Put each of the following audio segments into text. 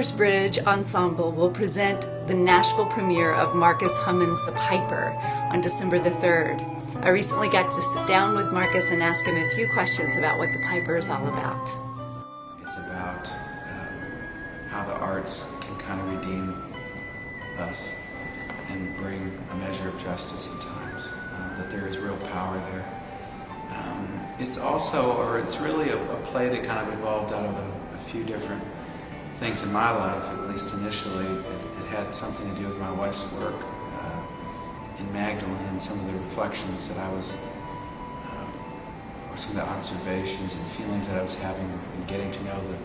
Sisters Bridge Ensemble will present the Nashville premiere of Marcus Hummon's The Piper on December the 3rd. I recently got to sit down with Marcus and ask him a few questions about what The Piper is all about. It's about how the arts can kind of redeem us and bring a measure of justice at times, that there is real power there. It's also, or it's really a play that kind of evolved out of a few different things in my life, at least initially. It had something to do with my wife's work in Magdalene and some of the reflections that I was, or some of the observations and feelings that I was having in getting to know the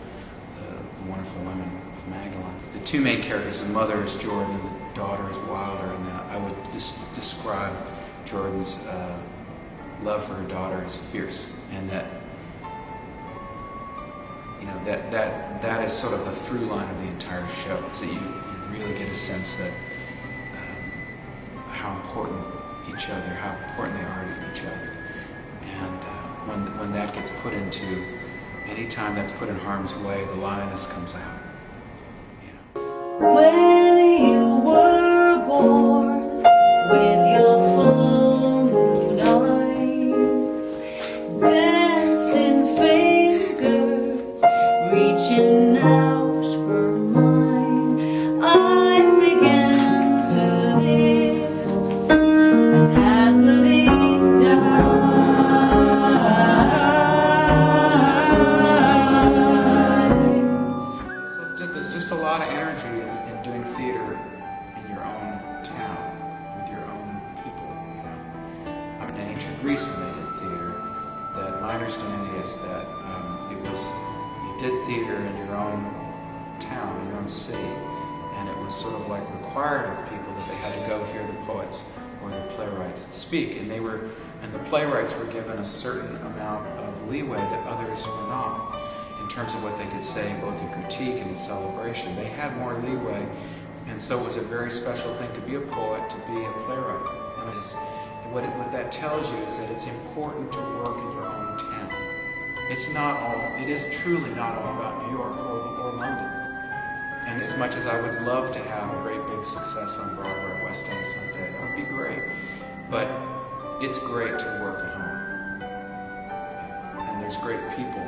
wonderful women of Magdalene. The two main characters, the mother is Jordan and the daughter is Wilder, and I would describe Jordan's love for her daughter as fierce, and that, you know, that is sort of the through line of the entire show, so that you really get a sense that how important each other, how important they are to each other, and when that gets put into, any time that's put in harm's way, the lioness comes out. You know. When you were born with your full moon eyes, dancing fingers reaching out for mine, I began to live and happily die. There's just a lot of energy in doing theater in your own town, with your own people, you know. I mean, in ancient Greece when they did theater, that my understanding is that you did theater in your own town, in your own city, and it was sort of like required of people that they had to go hear the poets or the playwrights speak, and the playwrights were given a certain amount of leeway that others were not, in terms of what they could say, both in critique and in celebration. They had more leeway, and so it was a very special thing to be a poet, to be a playwright. And what that tells you is that it's important to work in your own town. It is truly not all about New York or London. And as much as I would love to have a great big success on Broadway or West End someday, that would be great. But it's great to work at home. And there's great people